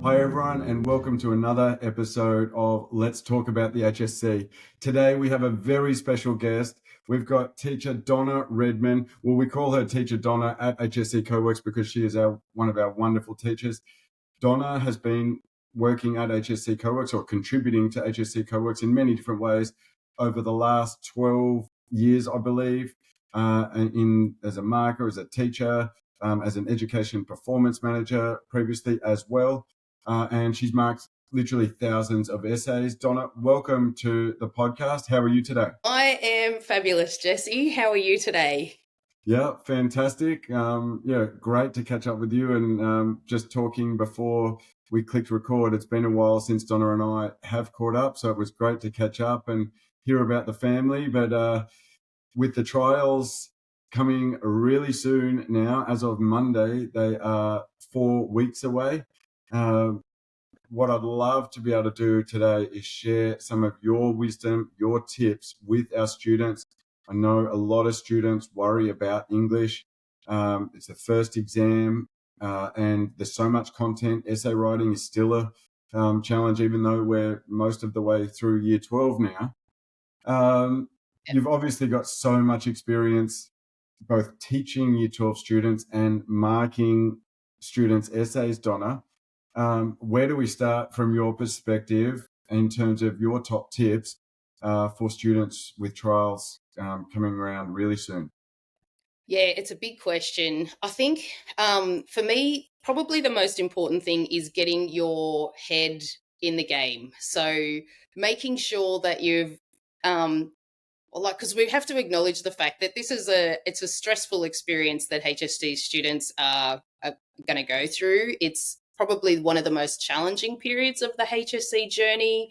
Hi everyone, and welcome to another episode of Let's Talk About the HSC. Today we have a very special guest. We've got teacher Donna Redman. Well, we call her teacher Donna at HSC Co-Works because she is one of our wonderful teachers. Donna has been working at HSC Co-Works or contributing to HSC Co-Works in many different ways over the last 12 years, I believe, as a marker, as a teacher, as an education performance manager previously as well. And she's marked literally thousands of essays. Donna, welcome to the podcast. How are you today? I am fabulous, Jesse. How are you today? Yeah, fantastic. Great to catch up with you. And just talking before we clicked record, it's been a while since Donna and I have caught up. So it was great to catch up and hear about the family. But with the trials coming really soon now, as of Monday, they are 4 weeks away. What I'd love to be able to do today is share some of your wisdom, your tips with our students. I know a lot of students worry about English. It's the first exam, and there's so much content. Essay writing is still a challenge, even though we're most of the way through year 12 now. You've obviously got so much experience both teaching year 12 students and marking students' essays, Donna. Where do we start from your perspective in terms of your top tips for students with trials coming around really soon? Yeah, it's a big question. I think for me, probably the most important thing is getting your head in the game. So making sure that you've because we have to acknowledge the fact that it's a stressful experience that HSC students are going to go through. It's probably one of the most challenging periods of the HSC journey.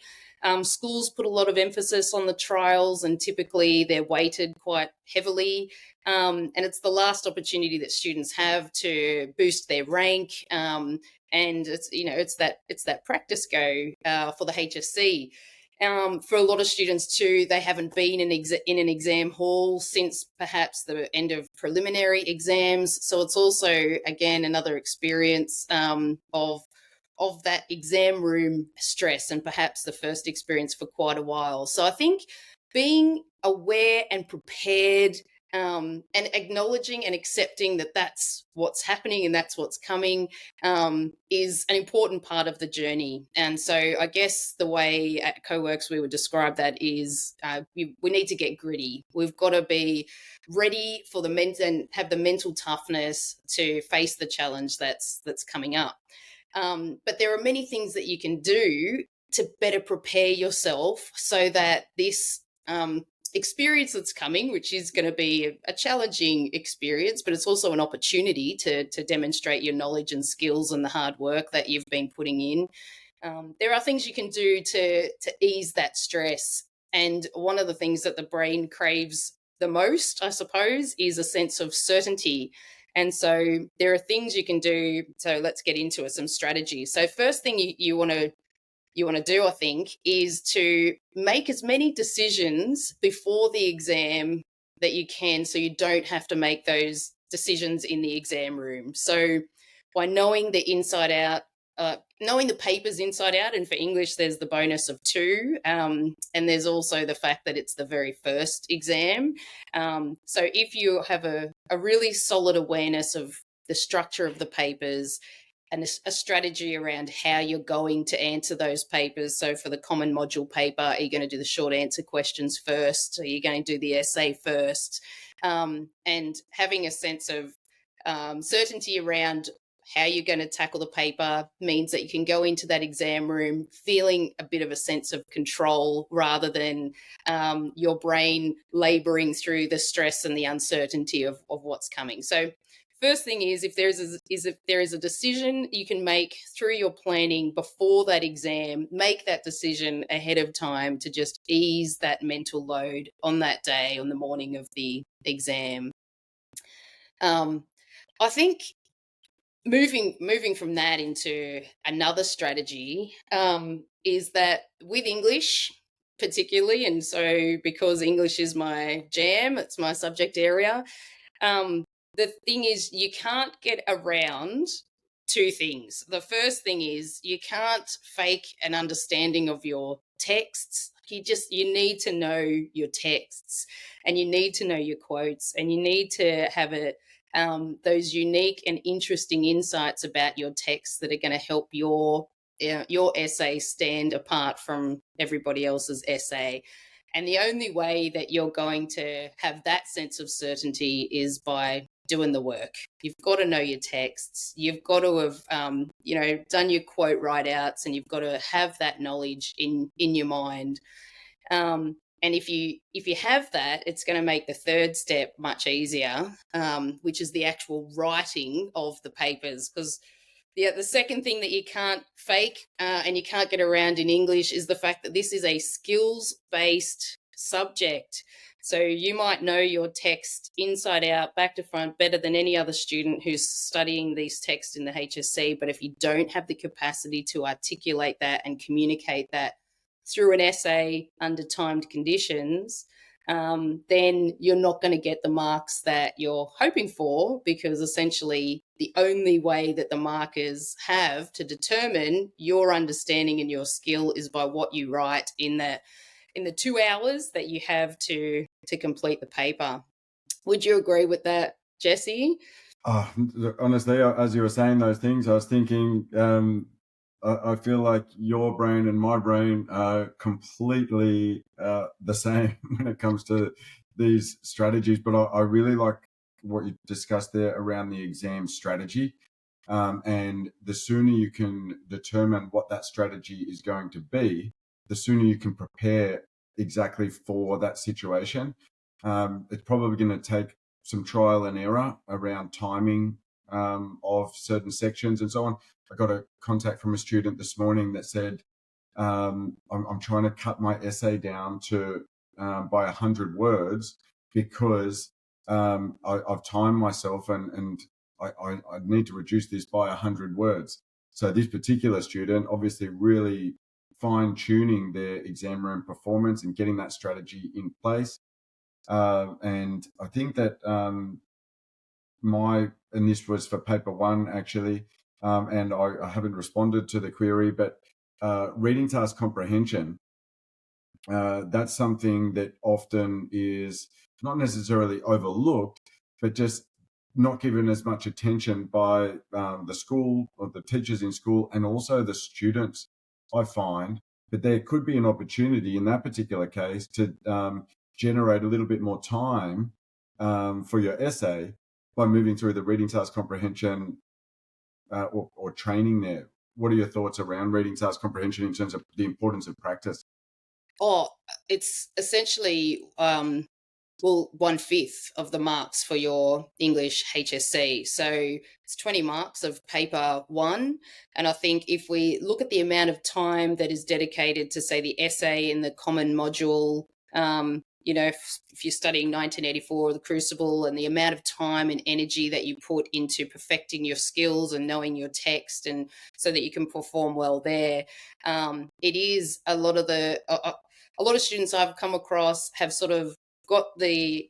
Schools put a lot of emphasis on the trials, and typically they're weighted quite heavily. And it's the last opportunity that students have to boost their rank. And it's that practice go for the HSC. For a lot of students too, they haven't been in an exam hall since perhaps the end of preliminary exams. So it's also, again, another experience of that exam room stress, and perhaps the first experience for quite a while. So I think being aware and prepared, and acknowledging and accepting that that's what's happening and that's what's coming, is an important part of the journey. And so I guess the way at CoWorks we would describe that is we need to get gritty. We've got to be ready for and have the mental toughness to face the challenge that's coming up. But there are many things that you can do to better prepare yourself so that this experience that's coming, which is going to be a challenging experience, but it's also an opportunity to demonstrate your knowledge and skills and the hard work that you've been putting in. There are things you can do to ease that stress. And one of the things that the brain craves the most, I suppose, is a sense of certainty. And so there are things you can do. So let's get into it, some strategies. So first thing you want to do, I think, is to make as many decisions before the exam that you can, so you don't have to make those decisions in the exam room. So by knowing the inside out, knowing the papers inside out, and for English, there's the bonus of two, and there's also the fact that it's the very first exam. So if you have a really solid awareness of the structure of the papers, and a strategy around how you're going to answer those papers. So for the common module paper, are you going to do the short answer questions first? Are you going to do the essay first? And having a sense of certainty around how you're going to tackle the paper means that you can go into that exam room feeling a bit of a sense of control, rather than your brain laboring through the stress and the uncertainty of what's coming. So first thing is, if there is a decision you can make through your planning before that exam, make that decision ahead of time to just ease that mental load on that day, on the morning of the exam. I think moving from that into another strategy, is that with English particularly, and so because English is my jam, it's my subject area, the thing is, you can't get around two things. The first thing is you can't fake an understanding of your texts. You need to know your texts, and you need to know your quotes, and you need to have those unique and interesting insights about your text that are going to help your essay stand apart from everybody else's essay. And the only way that you're going to have that sense of certainty is by doing the work. You've got to know your texts. You've got to have, done your quote write outs, and you've got to have that knowledge in your mind. And if you have that, it's going to make the third step much easier, which is the actual writing of the papers. Because the second thing that you can't fake and you can't get around in English is the fact that this is a skills-based subject. So you might know your text inside out, back to front, better than any other student who's studying these texts in the HSC. But if you don't have the capacity to articulate that and communicate that through an essay under timed conditions, then you're not going to get the marks that you're hoping for, because essentially the only way that the markers have to determine your understanding and your skill is by what you write in the 2 hours that you have to complete the paper. Would you agree with that, Jesse? Oh, honestly, as you were saying those things, I was thinking, I feel like your brain and my brain are completely the same when it comes to these strategies. But I really like what you discussed there around the exam strategy. And the sooner you can determine what that strategy is going to be, the sooner you can prepare exactly for that situation. It's probably going to take some trial and error around timing of certain sections and so on. I got a contact from a student this morning that said, I'm trying to cut my essay down to by 100 words because I've timed myself and I need to reduce this by 100 words. So this particular student obviously really fine-tuning their exam room performance and getting that strategy in place. And I think that and this was for paper one actually, and I haven't responded to the query, but reading task comprehension, that's something that often is not necessarily overlooked, but just not given as much attention by the school or the teachers in school and also the students, I find. But there could be an opportunity in that particular case to generate a little bit more time for your essay by moving through the reading task comprehension or training there. What are your thoughts around reading task comprehension in terms of the importance of practice? Oh, it's essentially 1/5 of the marks for your English HSC. So it's 20 marks of paper one. And I think if we look at the amount of time that is dedicated to, say, the essay in the common module, if you're studying 1984 or the Crucible, and the amount of time and energy that you put into perfecting your skills and knowing your text, and so that you can perform well there, it is a lot of students I've come across have sort of got the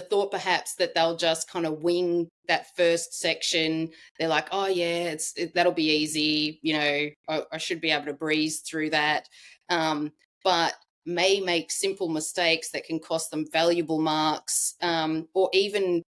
thought perhaps that they'll just kind of wing that first section. They're like, oh yeah, that'll be easy, I should be able to breeze through that, but may make simple mistakes that can cost them valuable marks, or even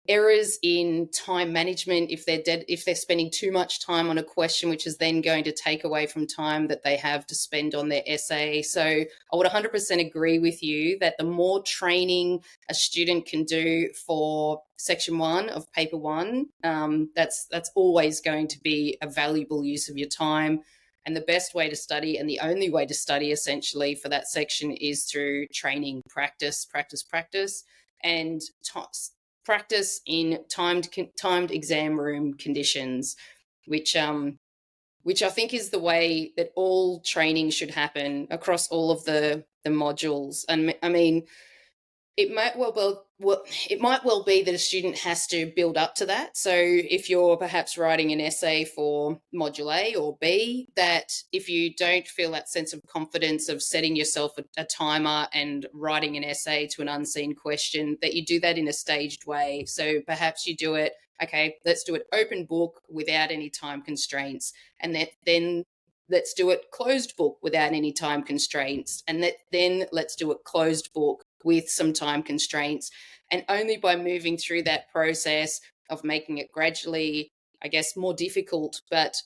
errors in time management if they're spending too much time on a question, which is then going to take away from time that they have to spend on their essay. So I would 100% agree with you that the more training a student can do for section one of paper one, that's always going to be a valuable use of your time. And the best way to study, and the only way to study essentially for that section, is through training, practice, and practice in timed exam room conditions, which I think is the way that all training should happen across all of the modules. And I mean, it might well be that a student has to build up to that. So if you're perhaps writing an essay for module A or B, that if you don't feel that sense of confidence of setting yourself a timer and writing an essay to an unseen question, that you do that in a staged way. So perhaps you do it okay, let's do it open book without any time constraints. And then let's do it closed book without any time constraints. And then let's do it closed book with some time constraints. And only by moving through that process of making it gradually, I guess, more difficult, but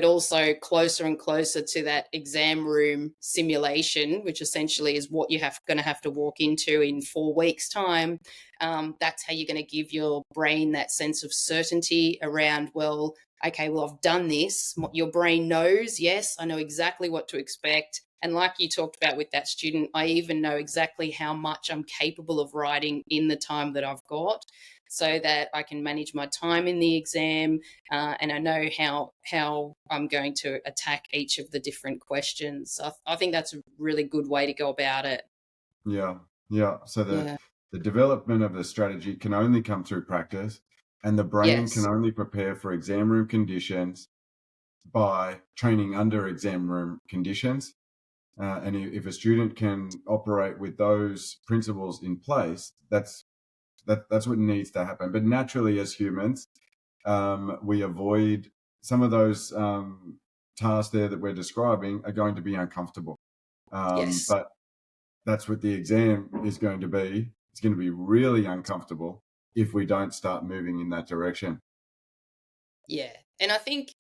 also closer and closer to that exam room simulation, which essentially is what you going to have to walk into in 4 weeks' time. That's how you're going to give your brain that sense of certainty around, well, okay, well, I've done this. Your brain knows, yes, I know exactly what to expect. And like you talked about with that student, I even know exactly how much I'm capable of writing in the time that I've got, so that I can manage my time in the exam, and I know how I'm going to attack each of the different questions. So I think that's a really good way to go about it. Yeah, yeah. So Yeah. the development of the strategy can only come through practice, and the brain can Yes. only prepare for exam room conditions by training under exam room conditions. And if a student can operate with those principles in place, that's what needs to happen. But naturally, as humans, we avoid some of those tasks there that we're describing are going to be uncomfortable. Yes. But that's what the exam is going to be. It's going to be really uncomfortable if we don't start moving in that direction. Yeah. And I think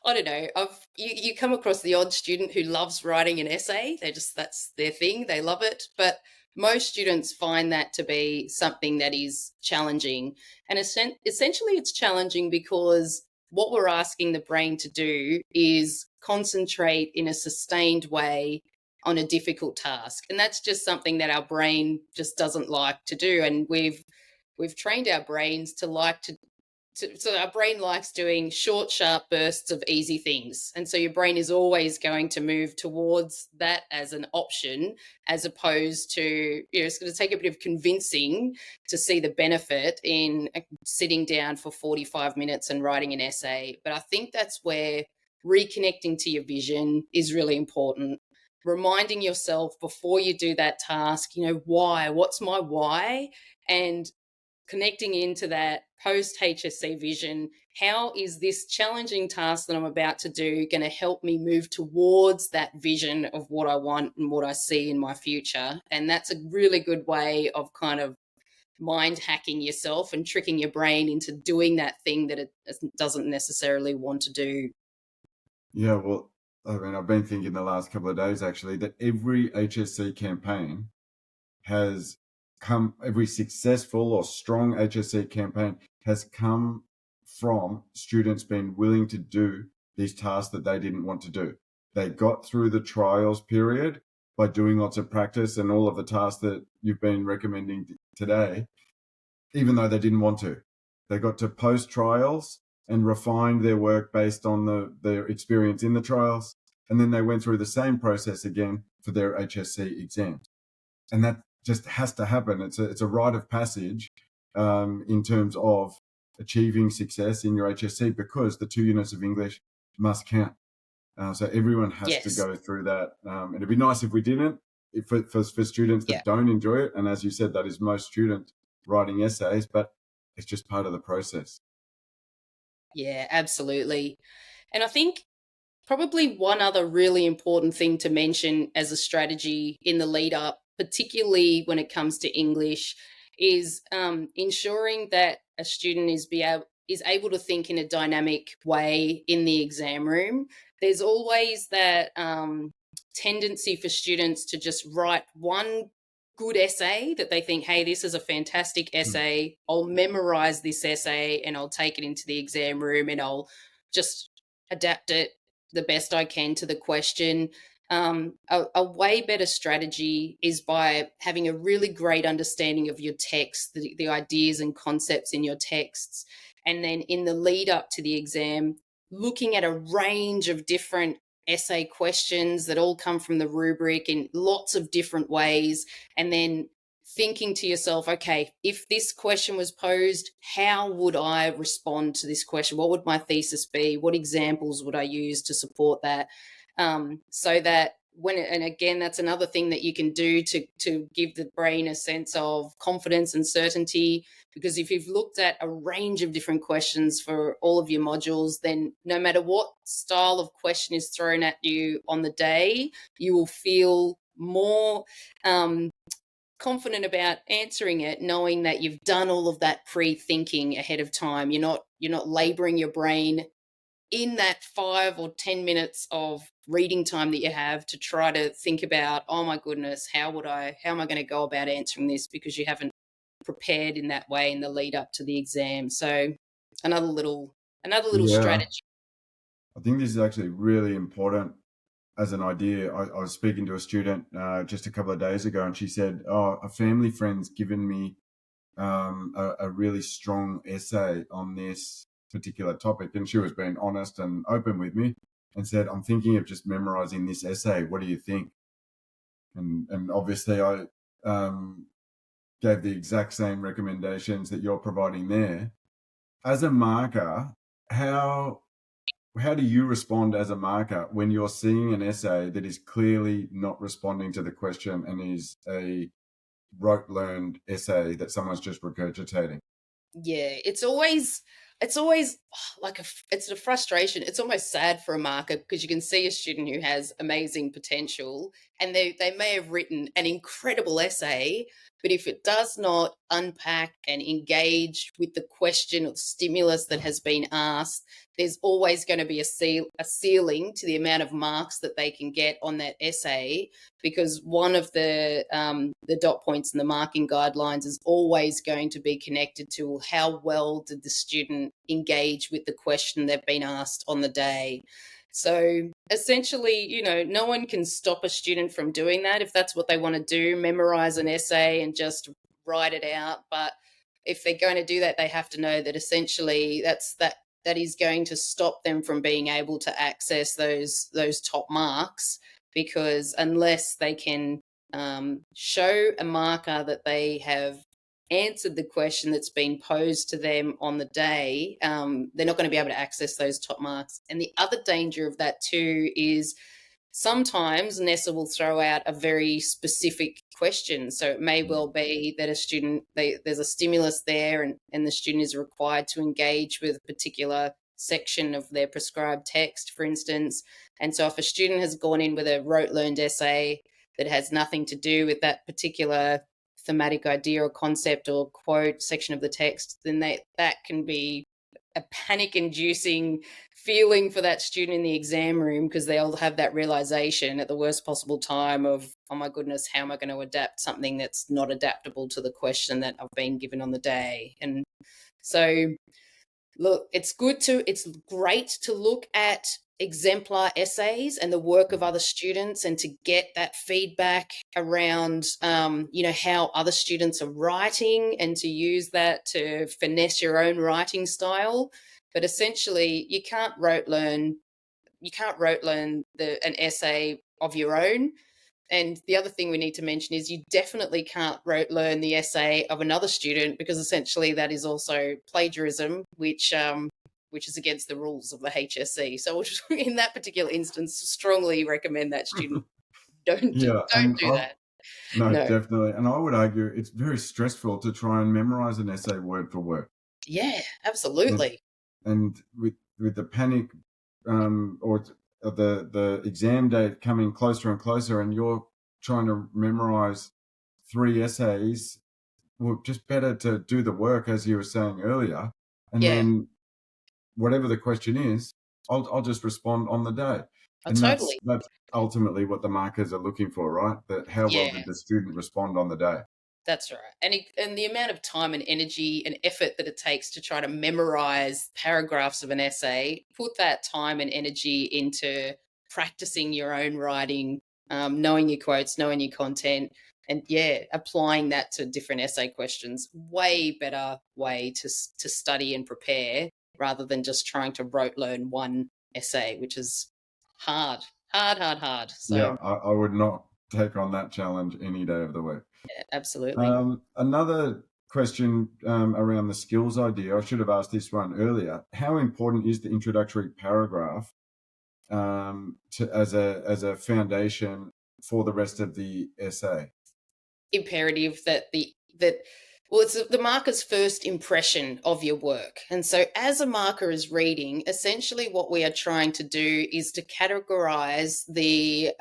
I don't know. You come across the odd student who loves writing an essay. That's their thing. They love it. But most students find that to be something that is challenging. And essentially, it's challenging because what we're asking the brain to do is concentrate in a sustained way on a difficult task. And that's just something that our brain just doesn't like to do. And we've trained our brains to like to so our brain likes doing short, sharp bursts of easy things. And so your brain is always going to move towards that as an option, as opposed to, it's going to take a bit of convincing to see the benefit in sitting down for 45 minutes and writing an essay. But I think that's where reconnecting to your vision is really important. Reminding yourself before you do that task, why? What's my why? And connecting into that post HSC vision. How is this challenging task that I'm about to do going to help me move towards that vision of what I want and what I see in my future? And that's a really good way of kind of mind hacking yourself and tricking your brain into doing that thing that it doesn't necessarily want to do. Yeah, well, I mean, I've been thinking the last couple of days actually that every HSC campaign has every successful or strong HSC campaign has come from students being willing to do these tasks that they didn't want to do. They got through the trials period by doing lots of practice and all of the tasks that you've been recommending today, even though they didn't want to. They got to post trials and refined their work based on their experience in the trials. And then they went through the same process again for their HSC exams. And that just has to happen. It's a rite of passage in terms of achieving success in your HSC, because the 2 units of English must count. So everyone has to Yes. go through that. It'd be nice if we didn't, for students Yeah. that don't enjoy it. And as you said, that is most students writing essays, but it's just part of the process. Yeah, absolutely. And I think probably one other really important thing to mention as a strategy in the lead up, particularly when it comes to English, is ensuring that a student is able to think in a dynamic way in the exam room. There's always that tendency for students to just write one good essay that they think, hey, this is a fantastic Mm. essay. I'll memorize this essay and I'll take it into the exam room and I'll just adapt it the best I can to the question. A way better strategy is by having a really great understanding of your text, the ideas and concepts in your texts. And then in the lead up to the exam, looking at a range of different essay questions that all come from the rubric in lots of different ways. And then thinking to yourself, okay, if this question was posed, how would I respond to this question? What would my thesis be? What examples would I use to support that? So that and again, that's another thing that you can do to give the brain a sense of confidence and certainty. Because if you've looked at a range of different questions for all of your modules, then no matter what style of question is thrown at you on the day, you will feel more confident about answering it, knowing that you've done all of that pre-thinking ahead of time. You're not laboring your brain in that 5 or 10 minutes of reading time that you have to try to think about, oh my goodness, how am I going to go about answering this, because you haven't prepared in that way in the lead up to the exam. So another little Yeah, strategy. I think this is actually really important as an idea. I was speaking to a student just a couple of days ago, and she said, "Oh, a family friend's given me a really strong essay on this particular topic," and she was being honest and open with me, and said, "I'm thinking of just memorizing this essay. What do you think?" And obviously, I gave the exact same recommendations that you're providing there. As a marker, how do you respond as a marker when you're seeing an essay that is clearly not responding to the question and is a rote learned essay that someone's just regurgitating? Yeah, it's always it's a frustration. It's almost sad for a marker, because you can see a student who has amazing potential, and they may have written an incredible essay, but if it does not unpack and engage with the question or the stimulus that has been asked, there's always going to be a ceiling to the amount of marks that they can get on that essay, because one of the dot points in the marking guidelines is always going to be connected to how well did the student engage with the question they've been asked on the day. So essentially, no one can stop a student from doing that if that's what they want to do, memorize an essay and just write it out. But if they're going to do that, they have to know that essentially that is going to stop them from being able to access those top marks, because unless they can show a marker that they have answered the question that's been posed to them on the day, they're not going to be able to access those top marks. And the other danger of that too is sometimes NESA will throw out a very specific question. So it may well be that there's a stimulus there, and the student is required to engage with a particular section of their prescribed text, for instance. And so if a student has gone in with a rote learned essay that has nothing to do with that particular thematic idea or concept or quote section of the text, then that can be a panic inducing feeling for that student in the exam room, because they'll have that realization at the worst possible time of, oh my goodness, how am I going to adapt something that's not adaptable to the question that I've been given on the day? And so, look, it's great to look at exemplar essays and the work of other students, and to get that feedback around how other students are writing, and to use that to finesse your own writing style. But essentially, you can't rote learn an essay of your own. And the other thing we need to mention is you definitely can't learn the essay of another student, because essentially that is also plagiarism, which is against the rules of the HSC. So in that particular instance, strongly recommend that student don't Yeah, don't do that. no, No. definitely. And I would argue it's very stressful to try and memorize an essay word for word. Yeah, And, absolutely. and with the panic or the exam date coming closer and closer, and you're trying to memorize 3 essays, well, just better to do the work, as you were saying earlier, and Yeah, then whatever the question is, I'll just respond on the day. And totally. that's ultimately what the markers are looking for, right? That how well Yeah. did the student respond on the day? That's right. And the amount of time and energy and effort that it takes to try to memorize paragraphs of an essay, put that time and energy into practicing your own writing, knowing your quotes, knowing your content, and yeah, applying that to different essay questions. Way better way to study and prepare, rather than just trying to rote learn one essay, which is hard, hard, hard, hard. Yeah, So I would not take on that challenge any day of the week. yeah, absolutely. Another question around the skills idea. I should have asked this one earlier. How important is the introductory paragraph as a foundation for the rest of the essay? Imperative that well, it's the marker's first impression of your work. And so as a marker is reading, essentially what we are trying to do is to categorize the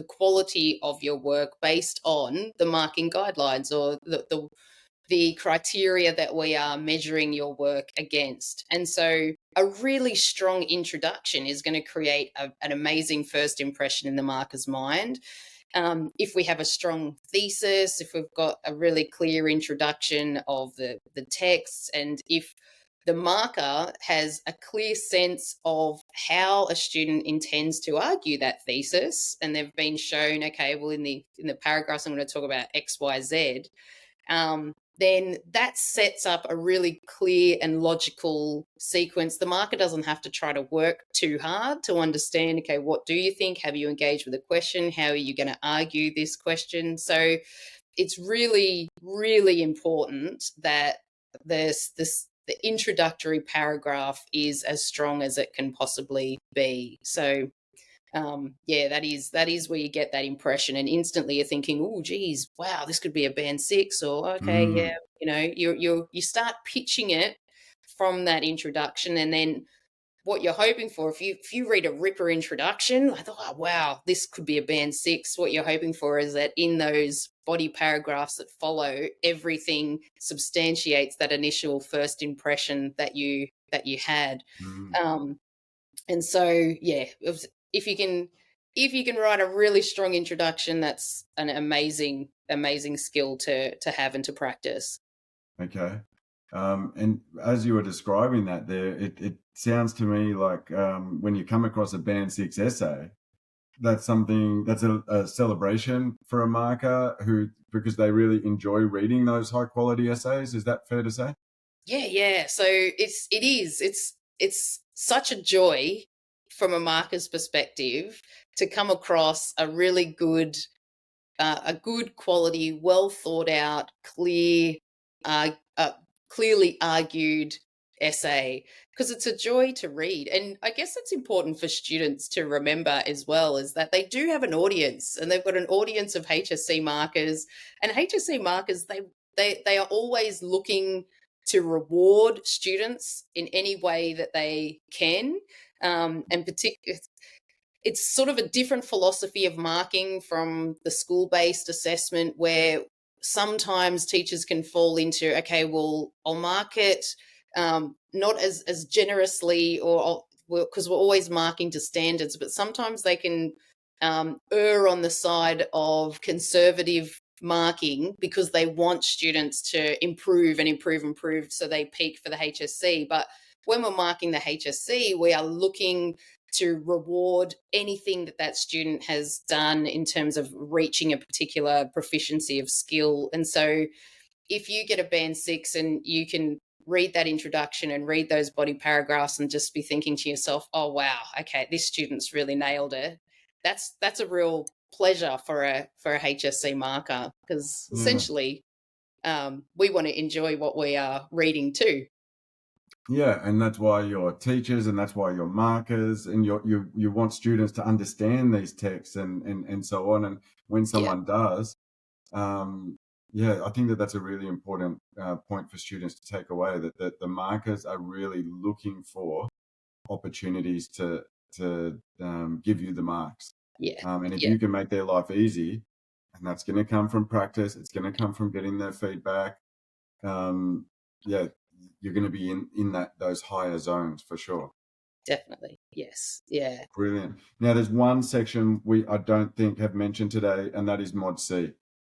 quality of your work based on the marking guidelines, or the criteria that we are measuring your work against. And so a really strong introduction is going to create an amazing first impression in the marker's mind. If we have a strong thesis, if we've got a really clear introduction of the text, and if the marker has a clear sense of how a student intends to argue that thesis, and they've been shown, okay, well, in the paragraphs I'm going to talk about X, Y, Z, then that sets up a really clear and logical sequence. The marker doesn't have to try to work too hard to understand, okay, what do you think? Have you engaged with a question? How are you going to argue this question? So it's really, really important that the introductory paragraph is as strong as it can possibly be. So yeah, that is where you get that impression, and instantly you're thinking, oh geez, wow, this could be a band 6, or okay, yeah, Mm, you start pitching it from that introduction. And then what you're hoping for, if you read a ripper introduction, I thought, oh wow, this could be a band 6, what you're hoping for is that in those body paragraphs that follow, everything substantiates that initial first impression that you had. mm. um, and so, yeah, if you can if you can write a really strong introduction, that's an amazing skill to have and to practice. Okay. And as you were describing that there, it sounds to me like when you come across a band 6 essay, that's something that's a celebration for a marker who, because they really enjoy reading those high quality essays. Is that fair to say? Yeah, yeah. So it's such a joy from a marker's perspective to come across a good quality, well thought out, uh, uh, clearly argued essay, because it's a joy to read. And I guess it's important for students to remember as well, is that they do have an audience, and they've got an audience of HSC markers. And HSC markers, they are always looking to reward students in any way that they can. And particularly, it's sort of a different philosophy of marking from the school-based assessment, where sometimes teachers can fall into, okay, well, I'll mark it not as generously, or because we're always marking to standards, but sometimes they can err on the side of conservative marking because they want students to improve and improve and improve, so they peak for the HSC. But when we're marking the HSC, we are looking to reward anything that student has done in terms of reaching a particular proficiency of skill. And so if you get a band 6 and you can read that introduction and read those body paragraphs and just be thinking to yourself, oh wow, okay, this student's really nailed it, that's a real pleasure for a HSC marker, because Yeah. essentially we want to enjoy what we are reading too. Yeah, and that's why you're teachers, and that's why you're markers, and you want students to understand these texts and so on. And when Yeah, someone does, um, yeah, I think that that's a really important point for students to take away. That the markers are really looking for opportunities to give you the marks, yeah, and if yeah, you can make their life easy, and that's going to come from practice, it's going to come from getting their feedback. Um, yeah, you're going to be in those higher zones for sure. definitely. Yes, yeah, Brilliant. Now, there's one section we I don't think have mentioned today, and that is Mod C.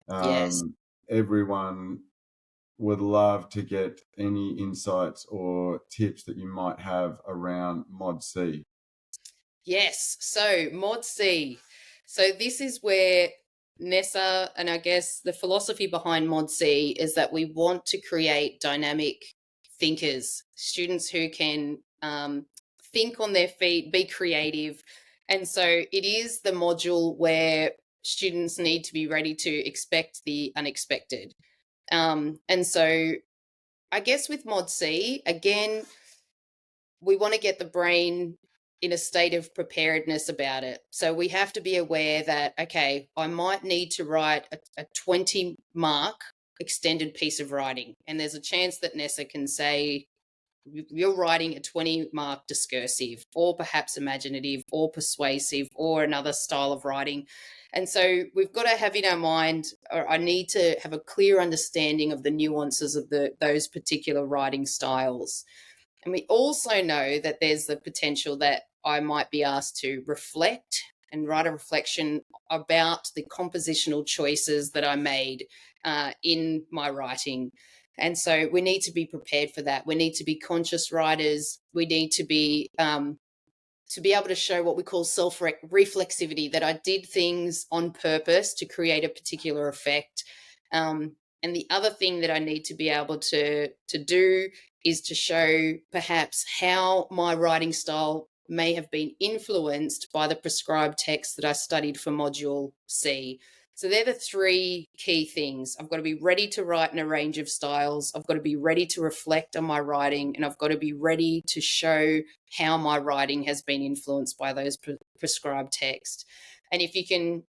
yes. Everyone would love to get any insights or tips that you might have around Mod C. Yes. So Mod C. So this is where NESA, and I guess the philosophy behind Mod C is that we want to create dynamic thinkers, students who can think on their feet, be creative. And so it is the module where students need to be ready to expect the unexpected. And so I guess with Mod C, again, we want to get the brain in a state of preparedness about it. So we have to be aware that, okay, I might need to write a 20 mark extended piece of writing. And there's a chance that Nessa can say, you're writing a 20 mark discursive or perhaps imaginative or persuasive or another style of writing. And so we've got to have in our mind, or I need to have a clear understanding of the nuances of those particular writing styles. And we also know that there's the potential that I might be asked to reflect and write a reflection about the compositional choices that I made in my writing. And so we need to be prepared for that. We need to be conscious writers. We need to be able to show what we call self-reflexivity, that I did things on purpose to create a particular effect. And the other thing that I need to be able to do is to show perhaps how my writing style may have been influenced by the prescribed text that I studied for Module C. So they're the three key things. I've got to be ready to write in a range of styles. I've got to be ready to reflect on my writing, and I've got to be ready to show how my writing has been influenced by those prescribed text. And if you can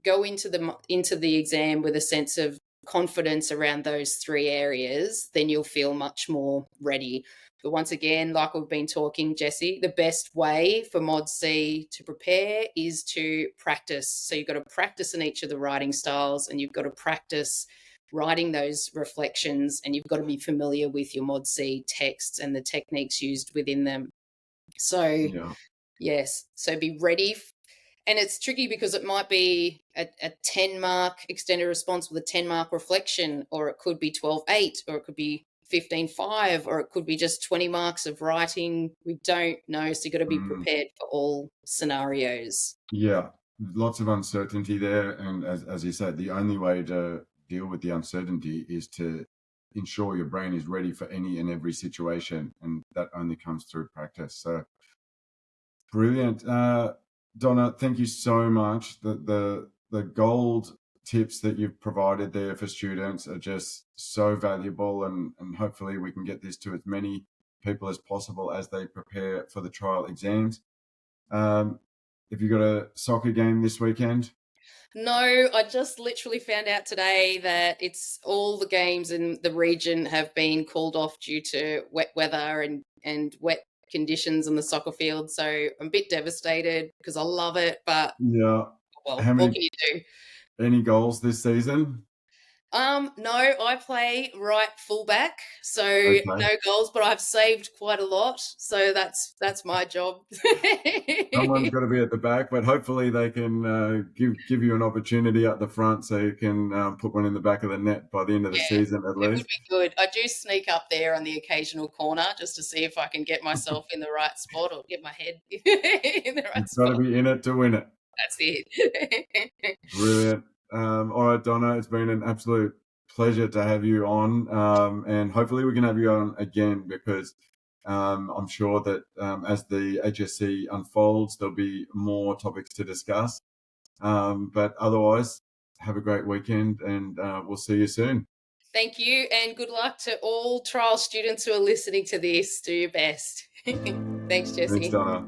go into the exam with a sense of confidence around those three areas, then you'll feel much more ready. But once again, like we've been talking, Jessie, the best way for Mod C to prepare is to practice. So you've got to practice in each of the writing styles, and you've got to practice writing those reflections, and you've got to be familiar with your Mod C texts and the techniques used within them. So, yes, so be ready. And it's tricky because it might be a 10-mark extended response with a 10-mark reflection, or it could be 12-8, or it could be 15-5, or it could be just 20 marks of writing. We don't know. So you've got to be prepared for all scenarios. Yeah, lots of uncertainty there. And as you said, the only way to deal with the uncertainty is to ensure your brain is ready for any and every situation. And that only comes through practice. So brilliant. Donna, thank you so much. The gold tips that you've provided there for students are just so valuable, and hopefully we can get this to as many people as possible as they prepare for the trial exams. Have you got a soccer game this weekend? No, I just literally found out today that it's all the games in the region have been called off due to wet weather and wet conditions on the soccer field. So I'm a bit devastated because I love it, but Yeah. well, How what many can you do? any goals this season? No, I play right fullback, so Okay. no goals, but I've saved quite a lot, so that's my job. Someone's got to be at the back, but hopefully they can give you an opportunity at the front so you can put one in the back of the net by the end of the Yeah, season at it would least. be good. I do sneak up there on the occasional corner just to see if I can get myself in the right spot or get my head in the right You've got to spot. be in it to win it. That's it. Brilliant. All right, Donna, it's been an absolute pleasure to have you on, and hopefully we can have you on again because I'm sure that as the HSC unfolds, there'll be more topics to discuss. But otherwise, have a great weekend, and we'll see you soon. Thank you, and good luck to all trial students who are listening to this. Do your best. Thanks, Thanks, Jessie. Donna.